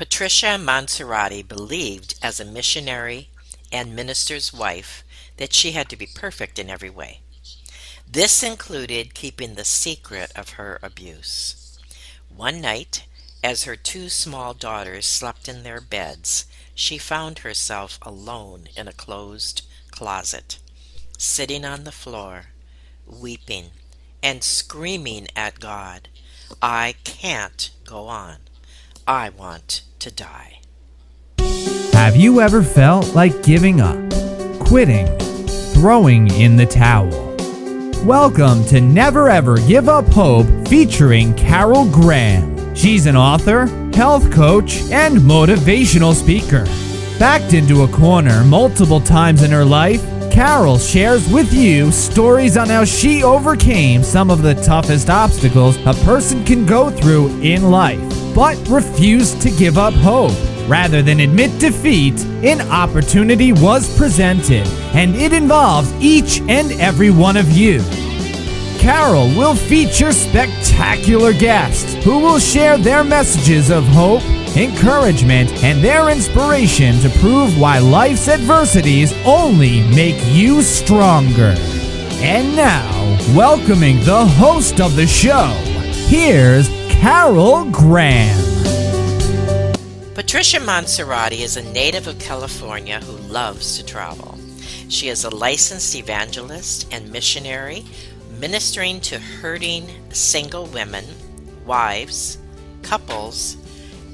Patricia Monserrate believed, as a missionary and minister's wife, that she had to be perfect in every way. This included keeping the secret of her abuse. One night, as her two small daughters slept in their beds, she found herself alone in a closed closet, sitting on the floor, weeping and screaming at God, "I can't go on. I want to die." Have you ever felt like giving up, quitting, throwing in the towel? Welcome to Never Ever Give Up Hope featuring Carol Graham. She's an author, health coach, and motivational speaker. Backed into a corner multiple times in her life, Carol shares with you stories on how she overcame some of the toughest obstacles a person can go through in life, but refused to give up hope. Rather than admit defeat, an opportunity was presented, and it involves each and every one of you. Carol will feature spectacular guests who will share their messages of hope, encouragement, and their inspiration to prove why life's adversities only make you stronger. And now, welcoming the host of the show, here's Carol Graham. Patricia Monserrate is a native of California who loves to travel. She is a licensed evangelist and missionary, ministering to hurting single women, wives, couples,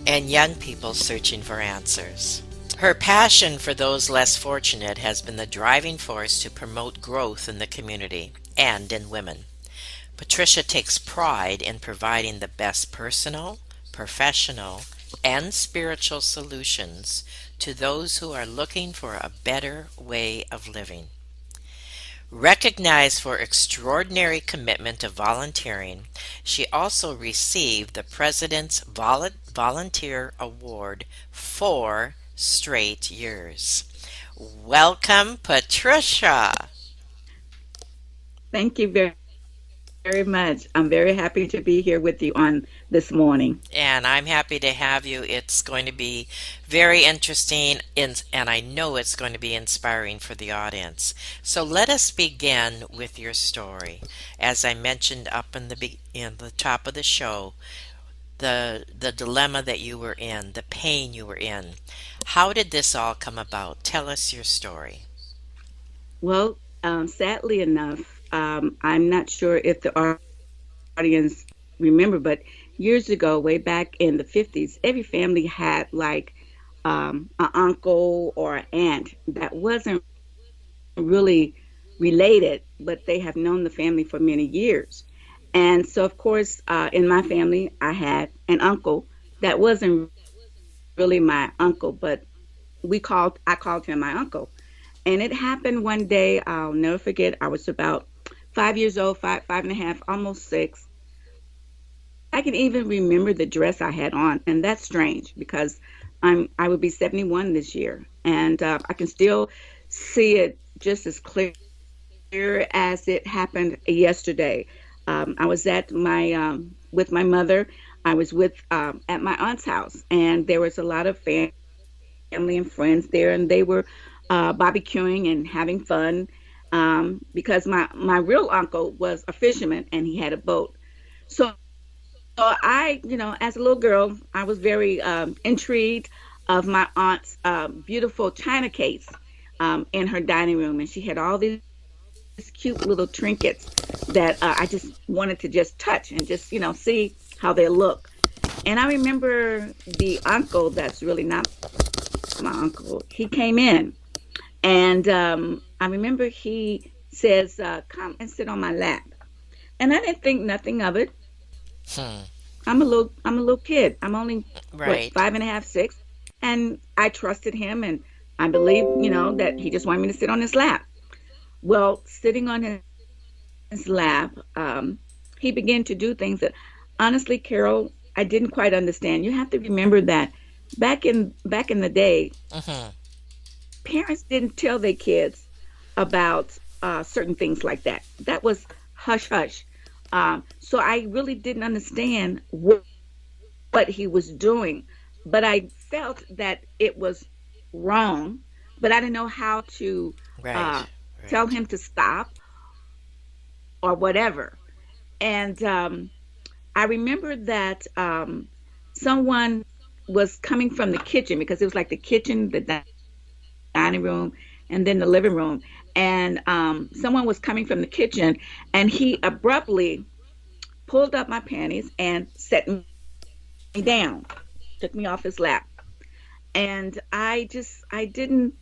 and young people searching for answers. Her passion for those less fortunate has been the driving force to promote growth in the community and in women. Patricia takes pride in providing the best personal, professional, and spiritual solutions to those who are looking for a better way of living. Recognized for extraordinary commitment to volunteering, she also received the President's Volunteer Award 4 straight years. Welcome, Patricia. Thank you very much. I'm very happy to be here with you on this morning. And I'm happy to have you. It's going to be very interesting, and I know it's going to be inspiring for the audience. So let us begin with your story. As I mentioned up in the top of the show, the dilemma that you were in, the pain you were in. How did this all come about? Tell us your story. Well, sadly enough, I'm not sure if the audience remember, but years ago, way back in the 50s, every family had like an uncle or an aunt that wasn't really related, but they have known the family for many years. And so, of course, in my family, I had an uncle that wasn't really my uncle, but I called him my uncle. And it happened one day, I'll never forget. I was about 5 years old, five and a half, almost 6. I can even remember the dress I had on, and that's strange because I would be 71 this year, and I can still see it just as clear as it happened yesterday. I was at my with my mother. I was at my aunt's house, and there was a lot of family and friends there, and they were barbecuing and having fun because my real uncle was a fisherman and he had a boat. So I, as a little girl, I was very intrigued of my aunt's beautiful china case in her dining room, and she had all these cute little trinkets that I just wanted to just touch and just, see how they look. And I remember the uncle that's really not my uncle. He came in, and I remember he says, "Come and sit on my lap." And I didn't think nothing of it. Hmm. I'm a little kid. I'm only Right. 5 and a half, 6, and I trusted him, and I believed, that he just wanted me to sit on his lap. Well, sitting on his lap, he began to do things that, honestly, Carol, I didn't quite understand. You have to remember that back in the day, Hmm. parents didn't tell their kids about certain things like that. That was hush hush. So I really didn't understand what he was doing. but I felt that it was wrong, but I didn't know how to Right. uh, tell Right. him to stop or whatever. And I remember that someone was coming from the kitchen because it was like the kitchen, the dining room, and then the living room. And someone was coming from the kitchen, and he abruptly pulled up my panties and set me down, took me off his lap. And I didn't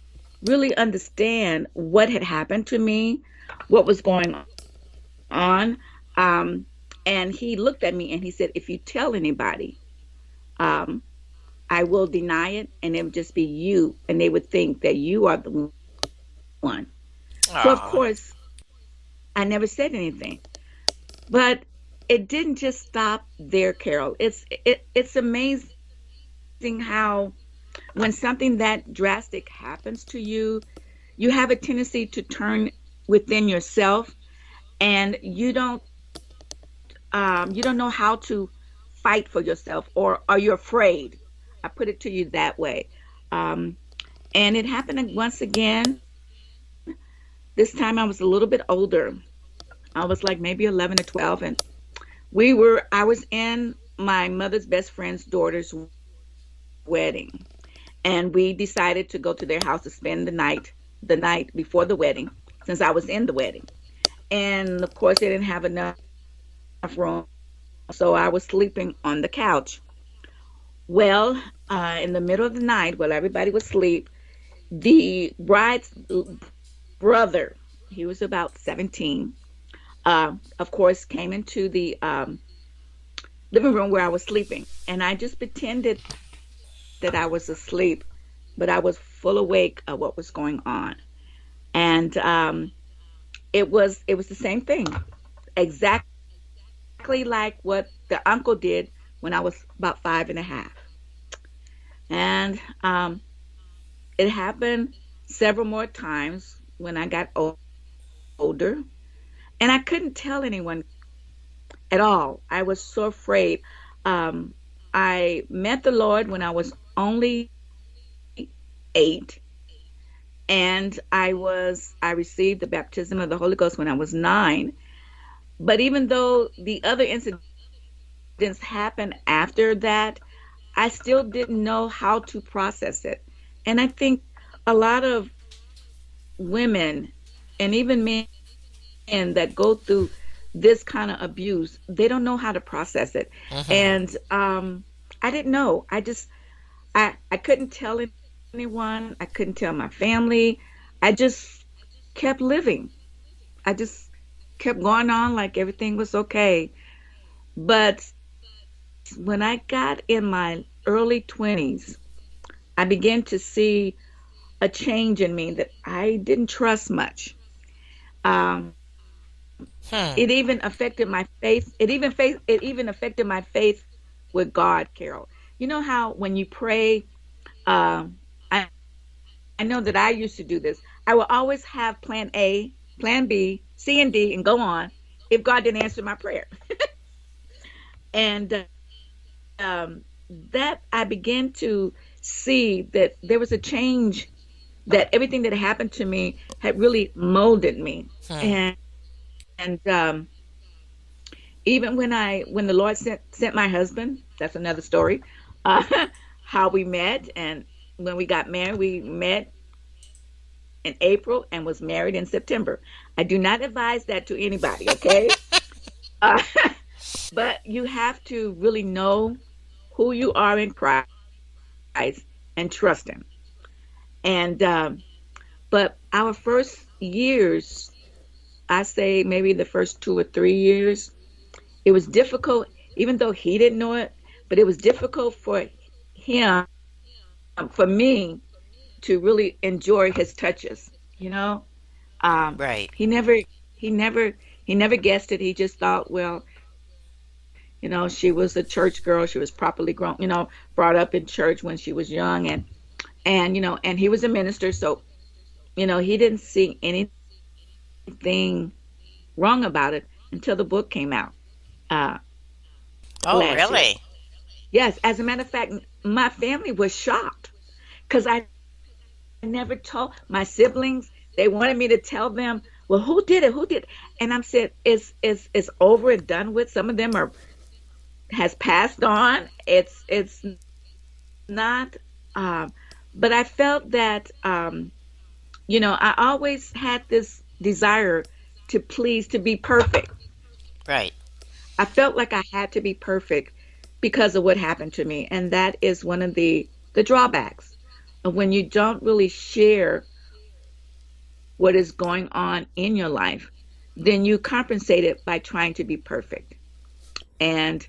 really understand what had happened to me, what was going on. Um, and he looked at me and he said, if you tell anybody, um, I will deny it, and it would just be you, and they would think that you are the one. So, of Oh. course, I never said anything. But it didn't just stop there, Carol. It's amazing how when something that drastic happens to you, you have a tendency to turn within yourself, and you don't know how to fight for yourself, or are you afraid? I put it to you that way. Um, and it happened once again. This time I was a little bit older. I was like maybe 11 or 12, and I was in my mother's best friend's daughter's wedding, and we decided to go to their house to spend the night before the wedding, since I was in the wedding. And of course, they didn't have enough room, so I was sleeping on the couch. Well, in the middle of the night, while everybody was asleep, the bride's brother, he was about 17, of course, came into the living room where I was sleeping. And I just pretended that I was asleep, but I was full awake of what was going on. And it was the same thing, exactly like what the uncle did when I was about five and a half. And it happened several more times when I got older, and I couldn't tell anyone at all. I was so afraid. Um, I met the Lord when I was only 8, and I received the baptism of the Holy Ghost when I was 9. But even though the other incidents happened after that, I still didn't know how to process it. And I think a lot of women and even men that go through this kind of abuse, they don't know how to process it. Hmm. And I didn't know. I couldn't tell anyone. I couldn't tell my family. I just kept living. I just kept going on like everything was okay. But when I got in my early 20s, I began to see a change in me that I didn't trust much. Um, Hmm. it even affected my faith. It even affected my faith with God, Carol. You know how when you pray, I know that I used to do this. I will always have plan A, plan B, C, and D, and go on if God didn't answer my prayer. And that I began to see that there was a change, that everything that happened to me had really molded me. Hmm. And even when the Lord sent my husband, that's another story. Uh, how we met, and when we got married, we met in April and was married in September. I do not advise that to anybody, okay? Uh, but you have to really know who you are in Christ and trust Him. And but our first years, I say maybe the first 2 or 3 years, it was difficult, even though he didn't know it, but it was difficult for him, for me, to really enjoy his touches. You know, um, Right. he never, he never, he never guessed it. He just thought, well, she was a church girl. She was properly grown, brought up in church when she was young, and he was a minister, so he didn't see anything wrong about it until the book came out uh, Oh, last year. really? Yes, as a matter of fact, my family was shocked because I never told my siblings. They wanted me to tell them, well, who did it? Who did? And I'm said, it's over and done with. Some of them are has passed on. It's not. But I felt that I always had this desire to please, to be perfect. Right. I felt like I had to be perfect because of what happened to me, and that is one of the drawbacks of when you don't really share what is going on in your life, then you compensate it by trying to be perfect. And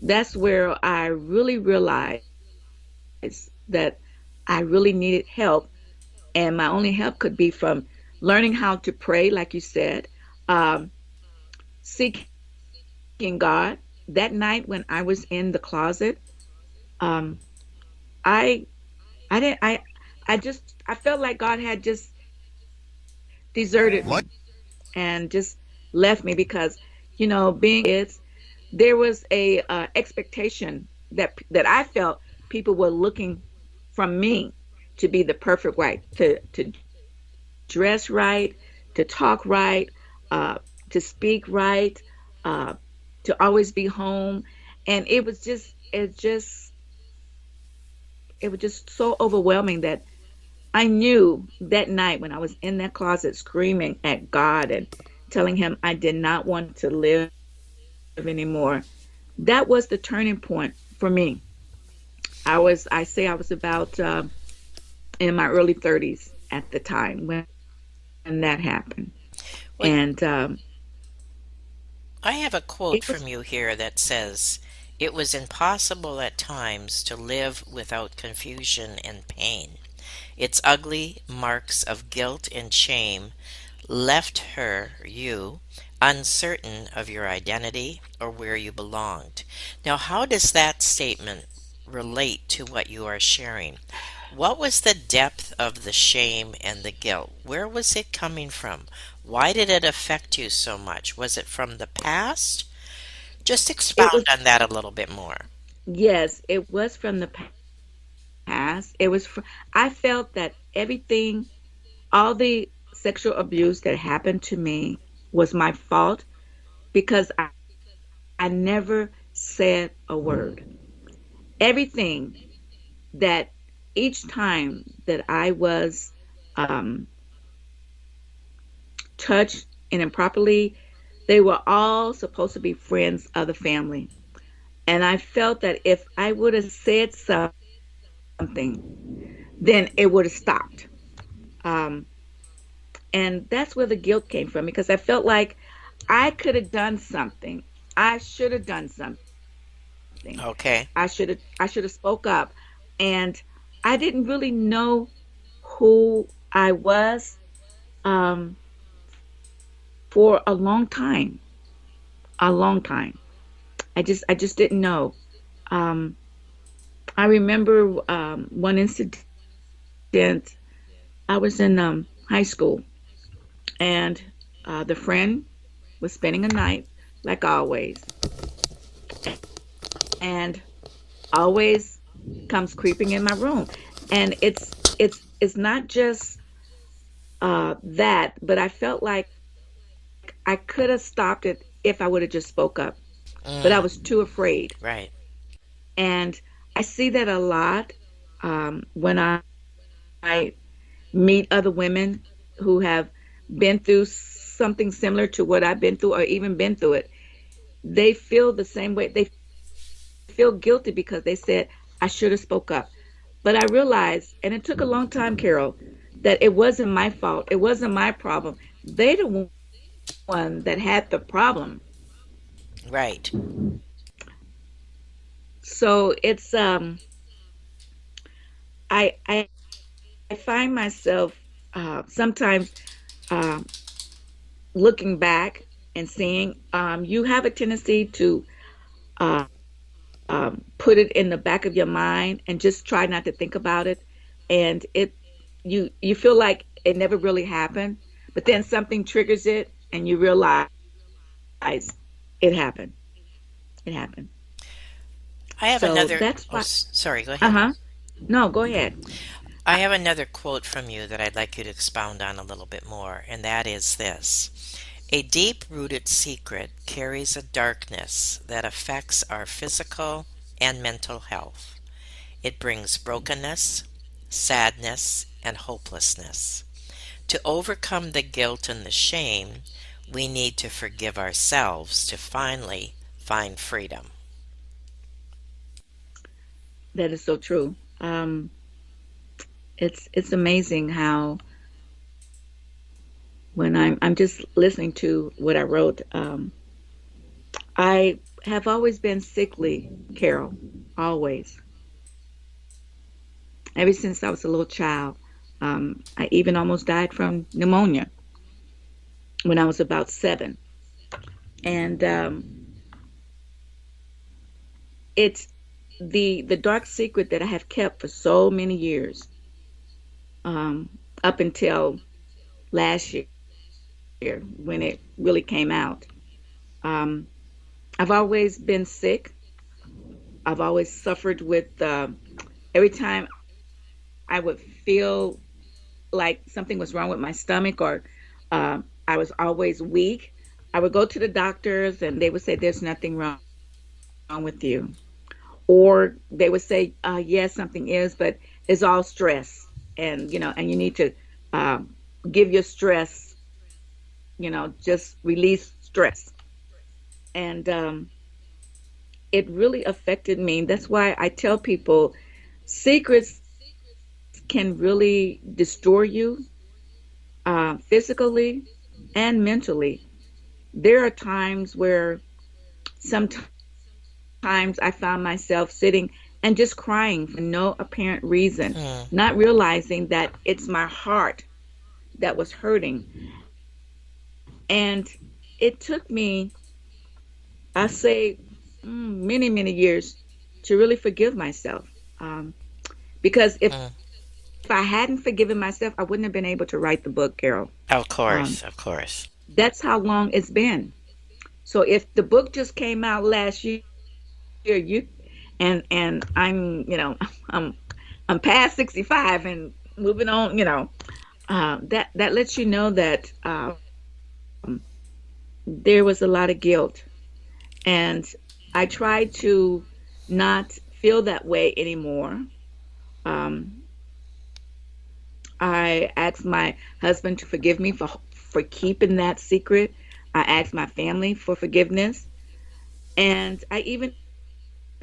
that's where I really realized that I really needed help. And my only help could be from learning how to pray, like you said, um, seeking God. That night when I was in the closet, um, I I didn't I just I felt like God had just deserted me and just left me because being kids, there was a expectation that I felt people were looking from me to be the perfect wife, to dress right, to talk right, uh, to speak right, uh, to always be home, and it was just so overwhelming that I knew that night when I was in that closet screaming at God and telling him I did not want to live anymore. That was the turning point for me. I say I was about in my early 30s at the time when that happened. And Well, I it have a was, quote from you here that says, "It was impossible at times to live without confusion and pain. Its ugly marks of guilt and shame left you, uncertain of your identity or where you belonged." Now, how does that statement relate to what you are sharing? What was the depth of the shame and the guilt? Where was it coming from? Why did it affect you so much? Was it from the past? Just it expound was, on that a little bit more. yes, it was from the past. I felt that everything, all the sexual abuse that happened to me was my fault because I never said a word. Everything that each time that I was um, touched inappropriately, they were all supposed to be friends of the family. And I felt that if I would have said something, then it would have stopped. Um, and that's where the guilt came from because I felt like I could have done something. I should have done something. I Okay. should have spoke up. And I didn't really know who I was um, for a long time. A long time. I just didn't know. Um, I remember one incident. I was in high school, and the friend was spending a night, like always, and always comes creeping in my room. And it's not just that, but I felt like I could have stopped it if I would have just spoke up, but I was too Mm, afraid. right. And I see that a lot when I meet other women who have been through something similar to what I've been through or even been through it. They feel the same way. They feel guilty because they said, I should have spoke up. But I realized, and it took a long time, Carol, that it wasn't my fault. It wasn't my problem. They the one that had the problem. Right. So I find myself sometimes uh, looking back and seeing you have a tendency to put it in the back of your mind and just try not to think about it, and you feel like it never really happened, but then something triggers it and you realize it happened. It happened. I have So another. that's Oh, why. sorry, go ahead. Uh-huh. No, go ahead. I have another quote from you that I'd like you to expound on a little bit more, and that is this: a deep rooted secret carries a darkness that affects our physical and mental health. It brings brokenness, sadness, and hopelessness. To overcome the guilt and the shame, we need to forgive ourselves to finally find freedom. That is so true. It's amazing how when I'm just listening to what I wrote, I have always been sickly, Carol, always. Ever since I was a little child. I even almost died from pneumonia when I was about 7. And it's the dark secret that I have kept for so many years, up until last year when it really came out. Um, I've always been sick. I've always suffered with every time I would feel like something was wrong with my stomach, or I was always weak. I would go to the doctors and they would say, "There's nothing wrong with you." Or they would say, "Yes, something is, but it's all stress. And, and you need to give your stress, just release stress." And it really affected me. That's why I tell people secrets can really destroy you, physically and mentally. There are times where sometimes I found myself sitting and just crying for no apparent reason, Hmm. not realizing that it's my heart that was hurting. And it took me, I say, many, many years to really forgive myself. Because if Hmm. I hadn't forgiven myself, I wouldn't have been able to write the book, Carol. Of Um, course, of course. that's how long it's been. So if the book just came out last year, you and I'm, I'm I'm past 65 and moving on, that lets you know that there was a lot of guilt. And I try to not feel that way anymore. Um, I asked my husband to forgive me for keeping that secret. I asked my family for forgiveness, and I even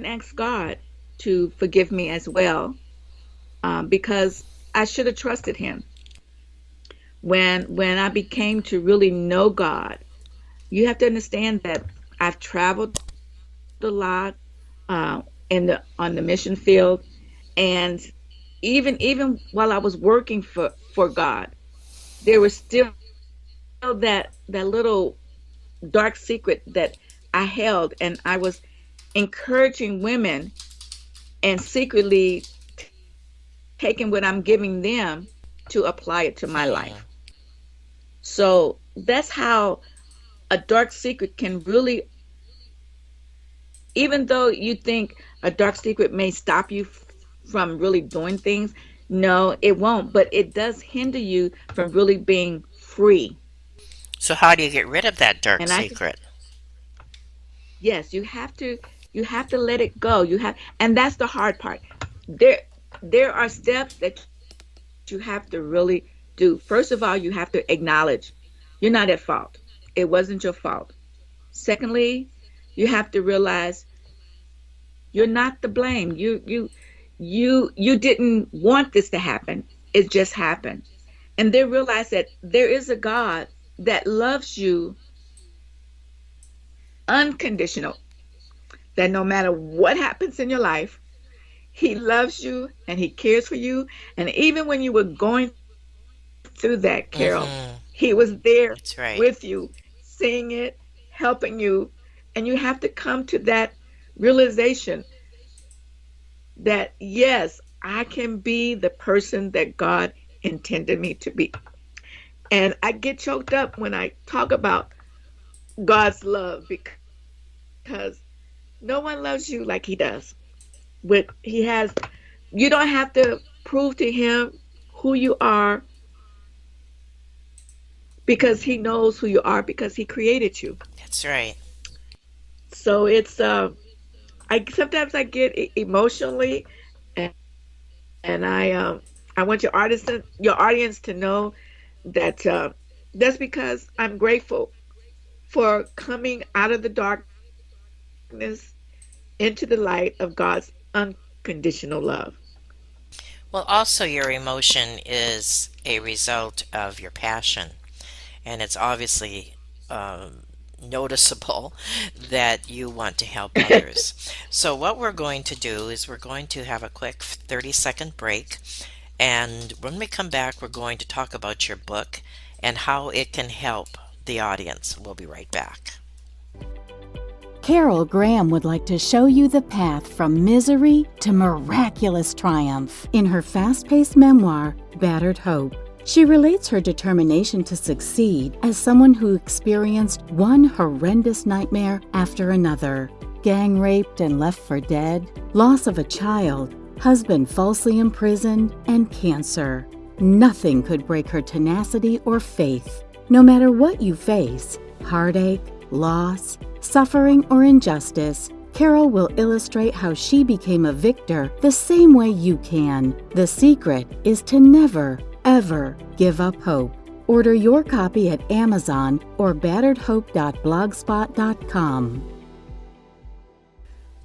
asked God to forgive me as well, because I should have trusted Him. When I became to really know God, you have to understand that I've traveled a lot, in the on the mission field, and even while I was working for God, there was still that little dark secret that I held, and I was encouraging women and secretly taking what I'm giving them to apply it to my Hmm. life. So that's how a dark secret can really, even though you think a dark secret may stop you from really doing things, no, it won't. But it does hinder you from really being free. So, how do you get rid of that dark And I can, secret? yes, you have to let it go. And that's the hard part. There, there are steps that you have to really do. First of all, you have to acknowledge you're not at fault. It wasn't your fault. Secondly, you have to realize you're not to blame. You didn't want this to happen. It just happened. And then realize that there is a God that loves you unconditional. That no matter what happens in your life, He loves you and He cares for you. And even when you were going through that, Carol, Hmm. He was there That's right. with you, seeing it, helping you. And you have to come to that realization that, yes, I can be the person that God intended me to be. And I get choked up when I talk about God's love, because no one loves you like He does. with he has you don't have to prove to him who you are because he knows who you are because he created you. That's right. So it's I sometimes I get emotionally, and I want your audience to know that that's because I'm grateful for coming out of the darkness into the light of God's unconditional love. Well, also, your emotion is a result of your passion, and it's obviously noticeable that you want to help others. So, what we're going to do is we're going to have a quick 30-second break, and when we come back, we're going to talk about your book and how it can help the audience. We'll be right back. Carol Graham would like to show you the path from misery to miraculous triumph in her fast-paced memoir, Battered Hope. She relates her determination to succeed as someone who experienced one horrendous nightmare after another. Gang raped and left for dead, loss of a child, husband falsely imprisoned, and cancer. Nothing could break her tenacity or faith. No matter what you face, heartache, loss, suffering, or injustice, Carol will illustrate how she became a victor the same way you can. The secret is to never, ever give up hope. Order your copy at Amazon or batteredhope.blogspot.com.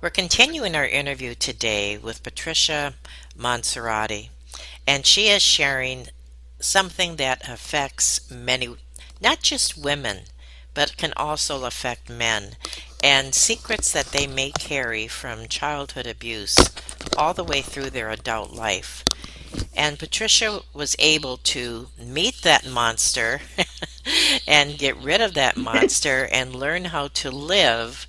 We're continuing our interview today with Patricia Monserrate, and she is sharing something that affects many, not just women, but can also affect men, and secrets that they may carry from childhood abuse all the way through their adult life. And Patricia was able to meet that monster and get rid of that monster and learn how to live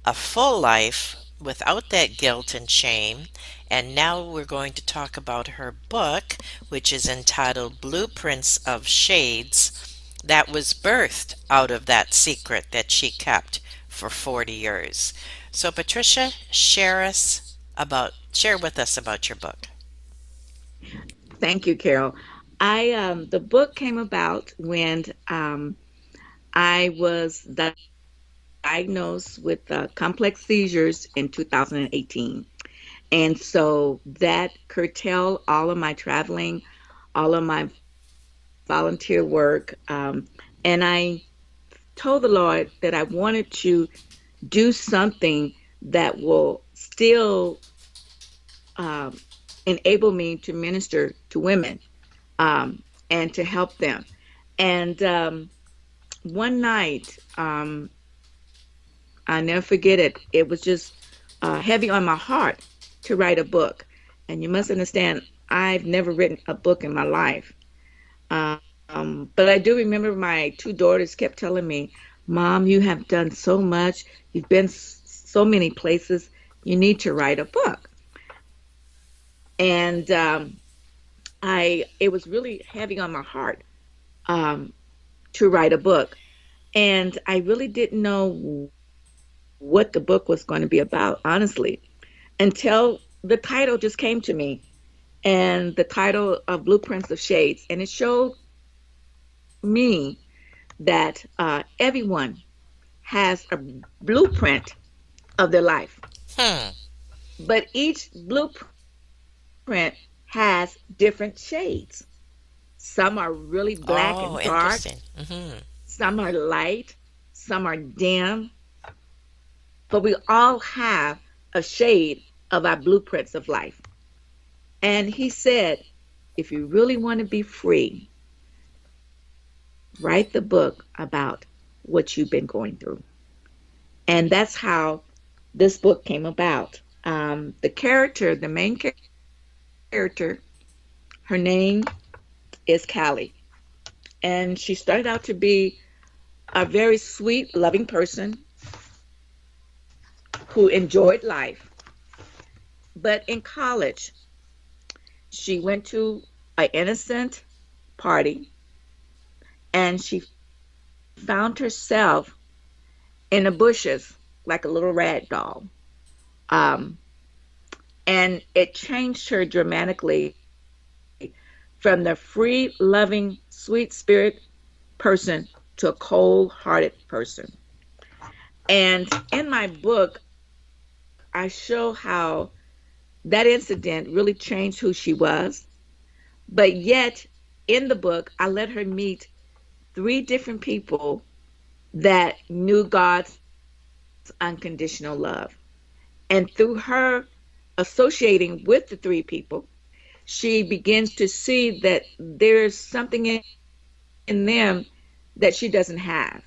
a full life without that guilt and shame. And now we're going to talk about her book, which is entitled Blueprints of Shades, that was birthed out of that secret that she kept for 40 years. So Patricia, share with us about your book. Thank you, Carol. I The book came about when I was diagnosed with complex seizures in 2018. And so that curtailed all of my traveling, all of my volunteer work. And I told the Lord that I wanted to do something that will still enable me to minister to women and to help them. And one night, I never forget it, it was just heavy on my heart to write a book. And you must understand, I've never written a book in my life. But I do remember my two daughters kept telling me, Mom, you have done so much. You've been so many places. You need to write a book. And it was really heavy on my heart um, to write a book. And I really didn't know what the book was going to be about, honestly, until the title just came to me, and the title of Blueprints of Shades. And it showed me that everyone has a blueprint of their life, Hmm. but each blueprint has different shades. Some are really black and Oh, dark, interesting. Hmm. some are light, some are dim, but we all have a shade of our blueprints of life. And he said, if you really want to be free, write the book about what you've been going through. And that's how this book came about. The main character, her name is Callie. And she started out to be a very sweet, loving person who enjoyed life. But in college, she went to an innocent party and she found herself in the bushes like a little rag doll. Um, and it changed her dramatically from the free, loving, sweet spirit person to a cold hearted person. And in my book, I show how that incident really changed who she was. But yet, in the book, I let her meet three different people that knew God's unconditional love. And through her associating with the three people, she begins to see that there's something in them that she doesn't have.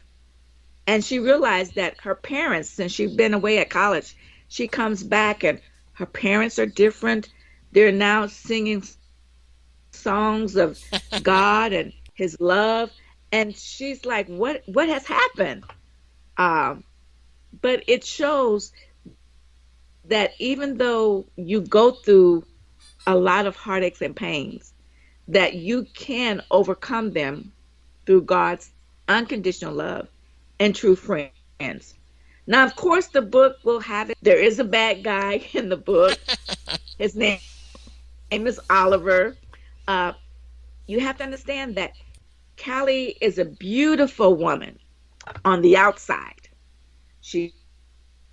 And she realized that her parents, since she'd been away at college, she comes back and her parents are different. They're now singing songs of God and his love. And she's like, what has happened? Um, but it shows that even though you go through a lot of heartaches and pains, that you can overcome them through God's unconditional love and true friends. Now, of course, the book will have its there is a bad guy in the book. His name is Oliver. Uh, you have to understand that Callie is a beautiful woman on the outside. She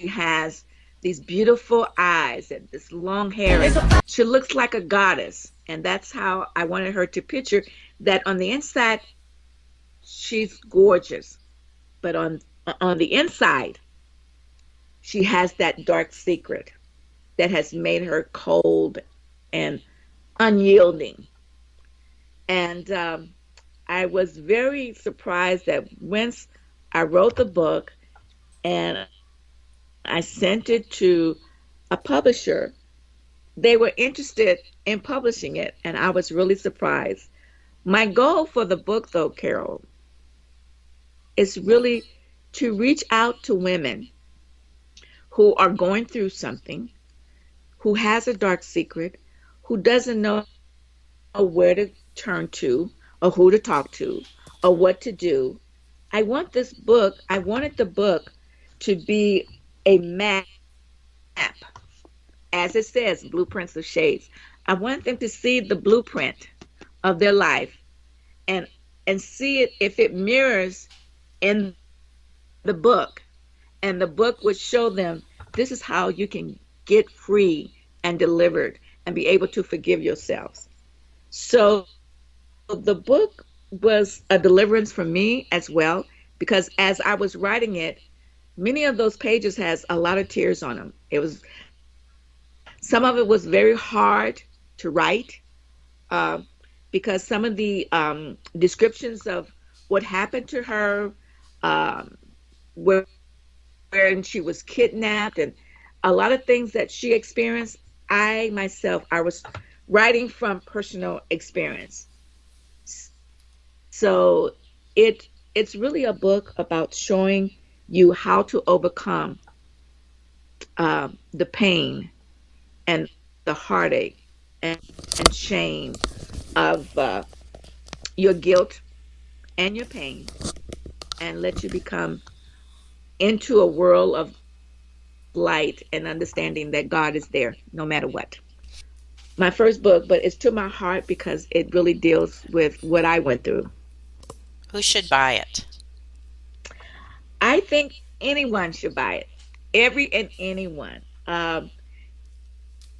has these beautiful eyes and this long hair, and she looks like a goddess. And that's how I wanted her to picture that on the inside, she's gorgeous. But on the inside, she has that dark secret that has made her cold and unyielding. And I was very surprised that once I wrote the book and I sent it to a publisher, they were interested in publishing it, and I was really surprised. My goal for the book, though, Carol, is really to reach out to women who are going through something, who has a dark secret, who doesn't know where to turn to, or who to talk to, or what to do. I wanted the book to be a map, as it says, blueprints of shades. I want them to see the blueprint of their life and see it if it mirrors in the book. And the book would show them this is how you can get free and delivered and be able to forgive yourselves. So the book was a deliverance for me as well, because as I was writing it, many of those pages has a lot of tears on them. Some of it was very hard to write, uh, because some of the descriptions of what happened to her, um, when she was kidnapped, and a lot of things that she experienced. I was writing from personal experience. So it's really a book about showing you how to overcome the pain and the heartache and shame of your guilt and your pain, and let you become into a world of light and understanding that God is there no matter what. My first book, but it's to my heart because it really deals with what I went through. Who should buy it? I think anyone should buy it. Every and anyone.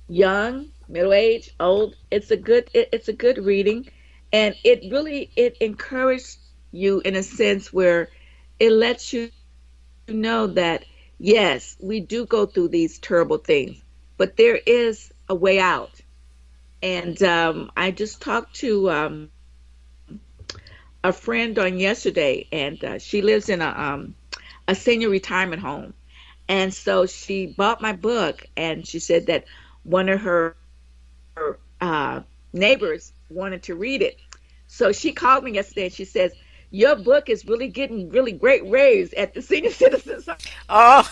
Young, middle age, old. It's a good reading, and it encourages you in a sense where it lets you know that yes, we do go through these terrible things, but there is a way out. And I just talked to a friend on yesterday, and she lives in a senior retirement home. And so she bought my book, and she said that one of her neighbors wanted to read it. So she called me yesterday and she says, your book is really getting really great raves at the senior citizens home. Oh,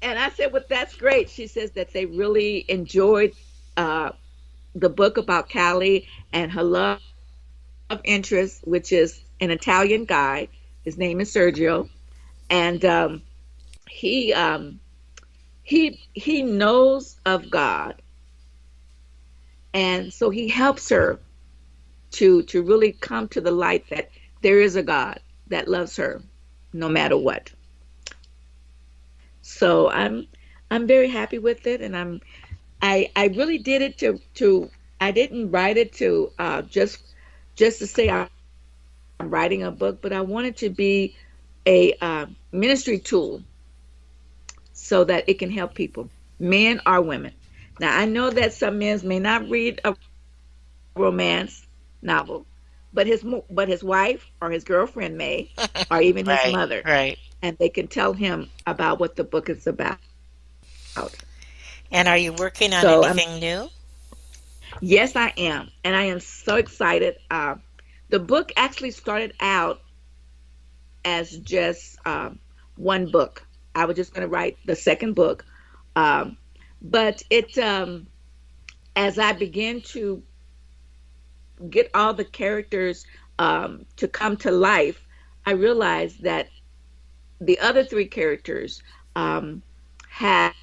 And I said, well, that's great. She says that they really enjoyed uh, the book about Callie and her love interest, which is an Italian guy. His name is Sergio. And he he knows of God, and so he helps her to really come to the light that there is a God that loves her no matter what. So I'm very happy with it, and I really did it to I didn't write it to just to say I'm writing a book, but I wanted to be a ministry tool so that it can help people, men or women. Now I know that some men may not read a romance novel, but his wife or his girlfriend may, or even his Right, mother, right. and they can tell him about what the book is about. And are you working on So anything new? yes, I am, and I am so excited. The book actually started out as just one book. I was just going to write the second book, um, but it as I began to get all the characters to come to life, I realized that the other three characters um, has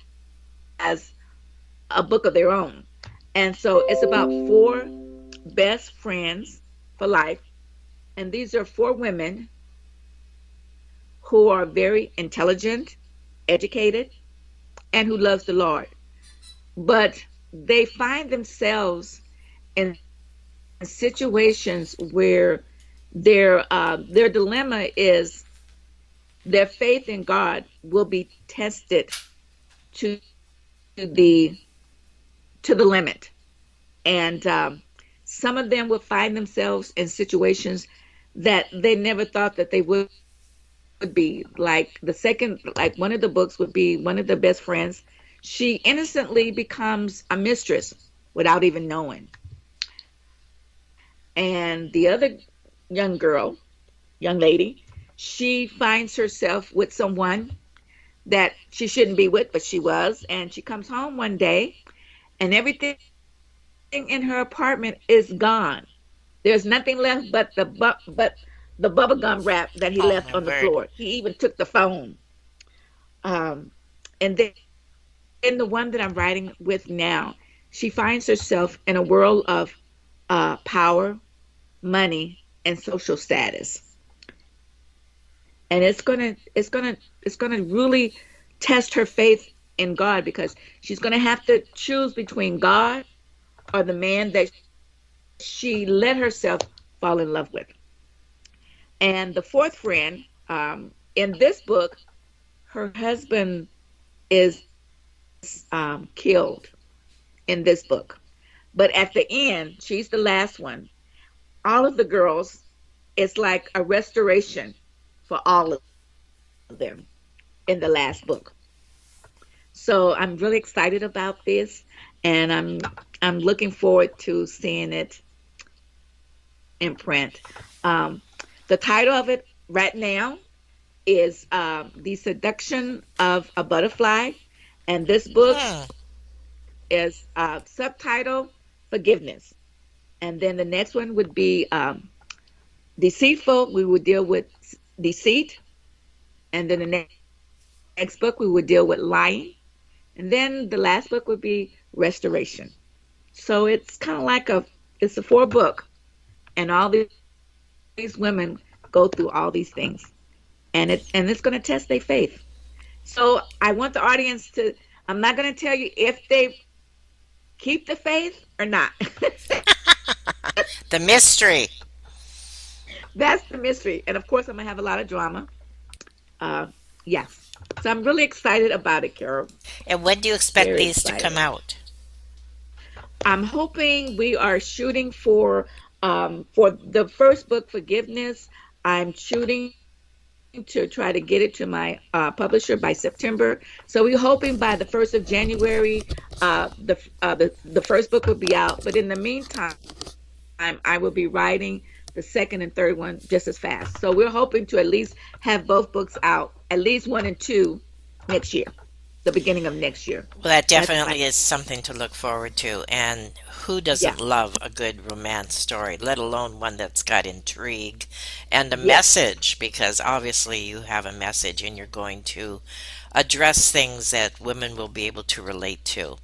a book of their own, and so it's about four best friends for life, and these are four women who are very intelligent, educated, and who loves the Lord. But they find themselves in situations where their dilemma is their faith in God will be tested to the to the limit, and some of them will find themselves in situations that they never thought that they would be. Like the second, like one of the books would be one of the best friends. She innocently becomes a mistress without even knowing. And the other young girl, young lady, she finds herself with someone that she shouldn't be with, but she was. And she comes home one day and everything in her apartment is gone. There's nothing left but the bubble gum wrap that he Oh, left my on the word. floor. He even took the phone. Um, and then the one that I'm writing with now, she finds herself in a world of power, money, and social status, and it's gonna really test her faith in God because she's gonna have to choose between God or the man that she let herself fall in love with. And the fourth friend, in this book, her husband is killed in this book. But at the end, she's the last one. All of the girls, it's like a restoration for all of them in the last book. So I'm really excited about this, and I'm looking forward to seeing it in print. Um, the title of it right now is "The Seduction of a Butterfly," and this book Hmm. is subtitle "Forgiveness." And then the next one would be "Deceitful." We would deal with deceit, and then the next book we would deal with lying, and then the last book would be restoration. So it's kind of like it's a four book, and all these women go through all these things, and it's going to test their faith. So I want the audience to. I'm not going to tell you if they keep the faith or not. The mystery. That's the mystery, and of course I'm going to have a lot of drama. Uh, yes, so I'm really excited about it, Carol. And when do you expect Very these to excited. come out? I'm hoping we are shooting for the first book, Forgiveness. I'm shooting to try to get it to my publisher by September. So we're hoping by the 1st of January, the first book will be out. But in the meantime, I will be writing the second and third one just as fast. So we're hoping to at least have both books out, at least one and two, next year, the beginning of next year. Well, that That's my definitely is something to look forward to. And who yeah, doesn't love a good romance story, let alone one that's got intrigue and a yes, message? Because obviously you have a message and you're going to address things that women will be able to relate to.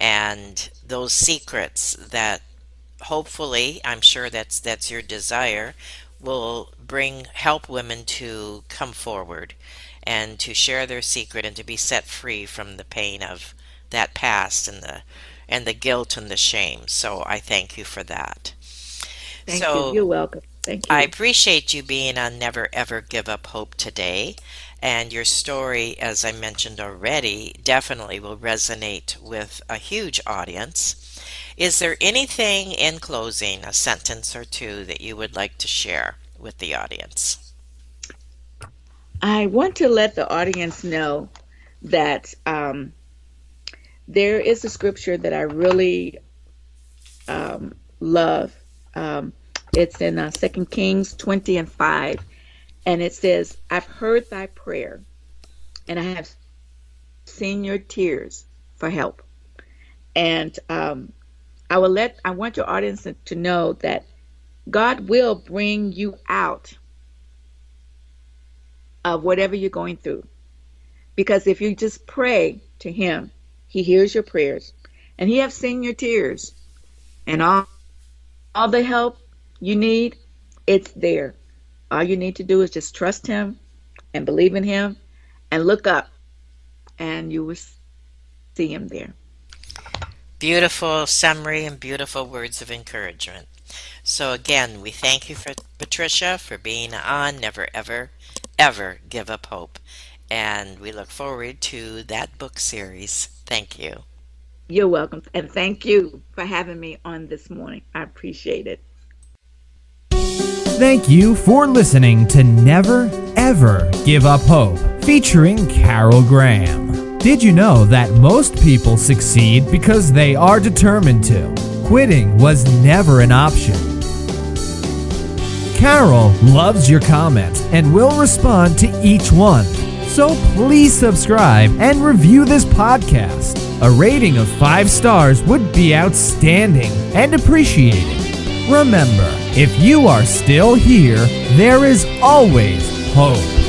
And those secrets that hopefully, I'm sure that's your desire, will bring help women to come forward and to share their secret and to be set free from the pain of that past and the guilt and the shame. So I thank you for that. Thank you. You're So welcome. Thank I you. appreciate you being on Never Ever Give Up Hope today. And your story, as I mentioned already, definitely will resonate with a huge audience. Is there anything in closing, a sentence or two, that you would like to share with the audience? I want to let the audience know that there is a scripture that I really love. Um, it's in 2 Kings 20:5, and it says, I've heard thy prayer, and I have seen your tears for help. And I want your audience to know that God will bring you out of whatever you're going through. Because if you just pray to Him, He hears your prayers, and He has seen your tears, and all the help you need, it's there. All you need to do is just trust Him and believe in Him and look up, and you will see Him there. Beautiful summary and beautiful words of encouragement. So again, we thank you for Patricia for being on Never Ever Ever Give Up Hope. And we look forward to that book series. Thank you. You're welcome. And thank you for having me on this morning. I appreciate it. Thank you for listening to Never Ever Give Up Hope, featuring Carol Graham. Did you know that most people succeed because they are determined to? Quitting was never an option. Carol loves your comments and will respond to each one. So please subscribe and review this podcast. A rating of 5 stars would be outstanding and appreciated. Remember, if you are still here, there is always hope.